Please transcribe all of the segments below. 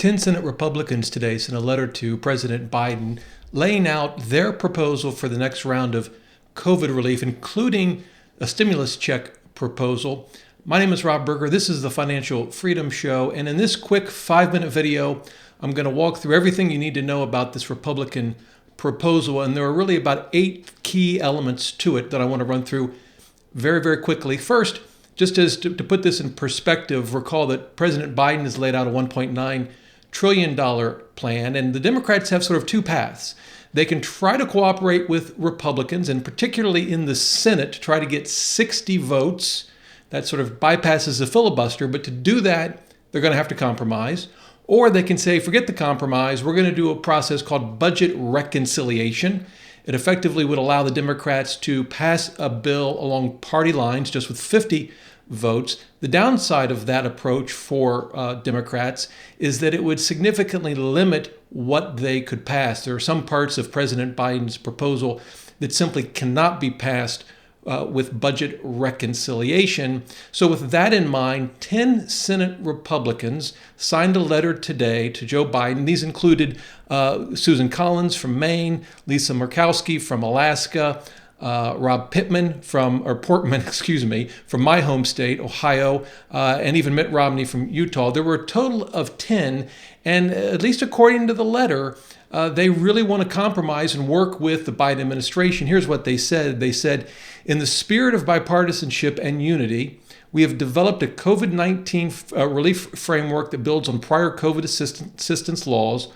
10 Senate Republicans today sent a letter to President Biden laying out their proposal for the next round of COVID relief, including a stimulus check proposal. My name is Rob Berger. This is the Financial Freedom Show. And in this quick 5-minute video, I'm going to walk through everything you need to know about this Republican proposal. And there are really about 8 key elements to it that I want to run through very, very quickly. First, just as to put this in perspective, recall that President Biden has laid out a $1.9 trillion plan, and the Democrats have sort of two paths. They can try to cooperate with Republicans, and particularly in the Senate, to try to get 60 votes. That sort of bypasses the filibuster, but to do that, they're going to have to compromise. Or they can say, forget the compromise, we're going to do a process called budget reconciliation. It effectively would allow the Democrats to pass a bill along party lines just with 50 votes. The downside of that approach for Democrats is that it would significantly limit what they could pass. There are some parts of President Biden's proposal that simply cannot be passed with budget reconciliation. So with that in mind, 10 Senate Republicans signed a letter today to Joe Biden. These included Susan Collins from Maine, Lisa Murkowski from Alaska, Rob Portman, from my home state, Ohio, and even Mitt Romney from Utah. There were a total of 10, and at least according to the letter, they really want to compromise and work with the Biden administration. Here's what they said. They said, in the spirit of bipartisanship and unity, we have developed a COVID-19 relief framework that builds on prior COVID assistance laws,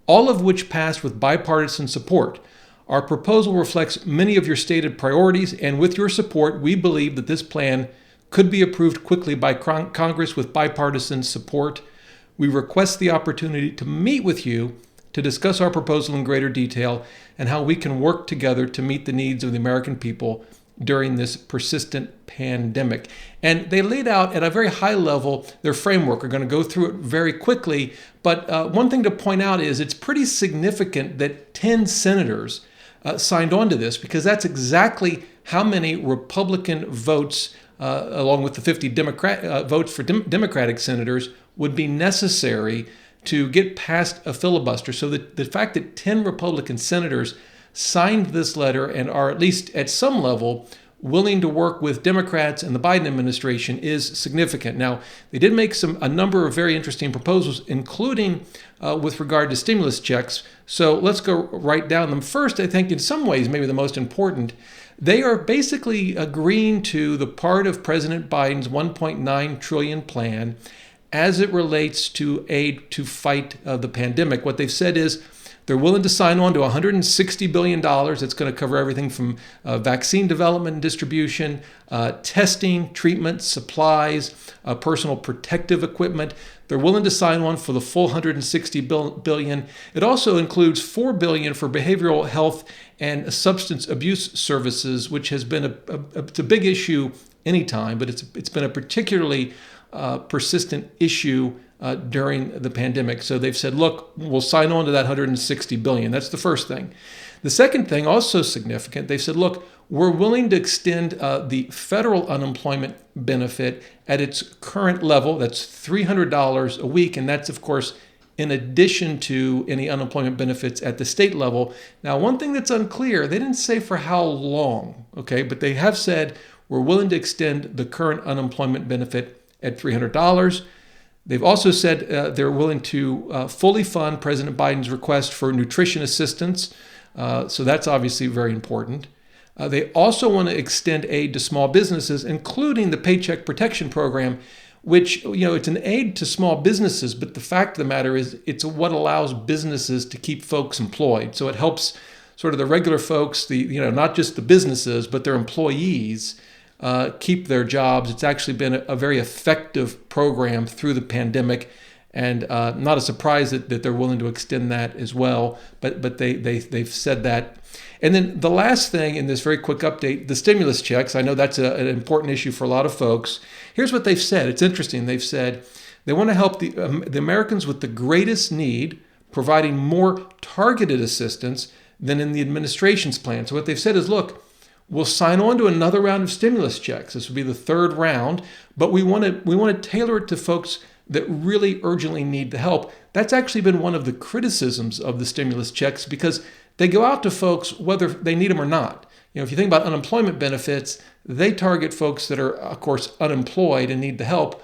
all of which passed with bipartisan support. Our proposal reflects many of your stated priorities, and with your support, we believe that this plan could be approved quickly by Congress with bipartisan support. We request the opportunity to meet with you to discuss our proposal in greater detail and how we can work together to meet the needs of the American people during this persistent pandemic. And they laid out at a very high level their framework. We're going to go through it very quickly, but one thing to point out is it's pretty significant that 10 senators signed on to this, because that's exactly how many Republican votes, along with the 50 votes for Democratic senators, would be necessary to get past a filibuster. So the fact that 10 Republican senators signed this letter and are at least at some level willing to work with Democrats and the Biden administration is significant. Now, they did make a number of very interesting proposals, including with regard to stimulus checks. So let's go right down them. First, I think in some ways, maybe the most important, they are basically agreeing to the part of President Biden's $1.9 trillion plan as it relates to aid to fight the pandemic. What they've said is they're willing to sign on to $160 billion. That's going to cover everything from vaccine development and distribution, testing, treatment, supplies, personal protective equipment. They're willing to sign on for the full $160 billion. It also includes $4 billion for behavioral health and substance abuse services, which has been it's a big issue anytime, but it's been a particularly persistent issue during the pandemic. So they've said, look, we'll sign on to that $160 billion. That's the first thing. The second thing, also significant, they've said, look, we're willing to extend the federal unemployment benefit at its current level. That's $300 a week. And that's, of course, in addition to any unemployment benefits at the state level. Now, one thing that's unclear, they didn't say for how long, okay, but they have said we're willing to extend the current unemployment benefit at $300. They've also said they're willing to fully fund President Biden's request for nutrition assistance. So that's obviously very important. They also want to extend aid to small businesses, including the Paycheck Protection Program, which, it's an aid to small businesses, but the fact of the matter is it's what allows businesses to keep folks employed. So it helps sort of the regular folks, not just the businesses, but their employees keep their jobs. It's actually been a very effective program through the pandemic, and not a surprise that they're willing to extend that as well. But they've said that. And then the last thing in this very quick update, the stimulus checks. I know that's an important issue for a lot of folks. Here's what they've said. It's interesting. They've said they want to help the Americans with the greatest need, providing more targeted assistance than in the administration's plan. So what they've said is, look, we'll sign on to another round of stimulus checks. This will be the third round, but we want to tailor it to folks that really urgently need the help. That's actually been one of the criticisms of the stimulus checks because they go out to folks whether they need them or not. If you think about unemployment benefits, they target folks that are, of course, unemployed and need the help.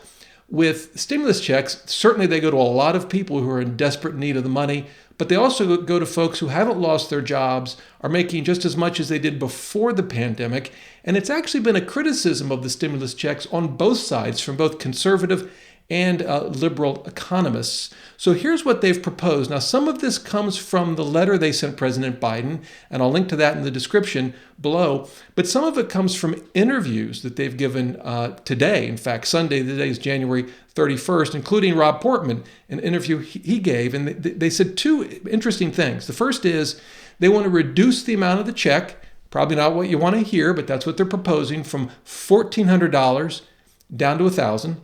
With stimulus checks, certainly they go to a lot of people who are in desperate need of the money, but they also go to folks who haven't lost their jobs, are making just as much as they did before the pandemic. And it's actually been a criticism of the stimulus checks on both sides, from both conservative and liberal economists. So here's what they've proposed. Now, some of this comes from the letter they sent President Biden, and I'll link to that in the description below. But some of it comes from interviews that they've given today. In fact, Sunday, today is January 31st, including Rob Portman, an interview he gave. And they said two interesting things. The first is they want to reduce the amount of the check, probably not what you want to hear, but that's what they're proposing, from $1,400 down to $1,000.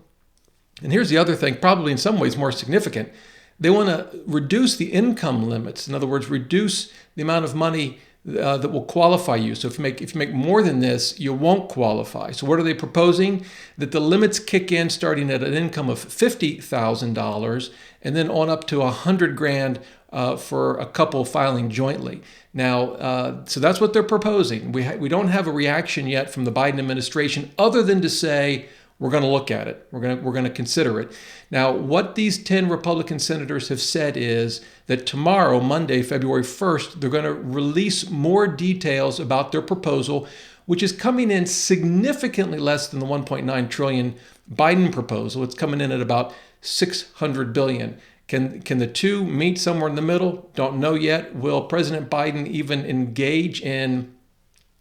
And here's the other thing, probably in some ways more significant. They want to reduce the income limits. In other words, reduce the amount of money that will qualify you. So if you make more than this, you won't qualify. So what are they proposing? That the limits kick in starting at an income of $50,000 and then on up to $100,000 for a couple filing jointly. Now, so that's what they're proposing. We don't have a reaction yet from the Biden administration other than to say, we're going to look at it. We're going to consider it. Now, what these 10 Republican senators have said is that tomorrow, Monday, February 1st, they're going to release more details about their proposal, which is coming in significantly less than the $1.9 trillion Biden proposal. It's coming in at about $600 billion. Can the two meet somewhere in the middle? Don't know yet. Will President Biden even engage in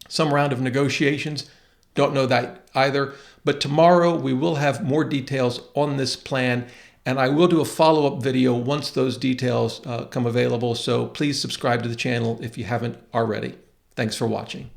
some round of negotiations? Don't know that either. But tomorrow we will have more details on this plan, and I will do a follow-up video once those details come available. So please subscribe to the channel if you haven't already. Thanks for watching.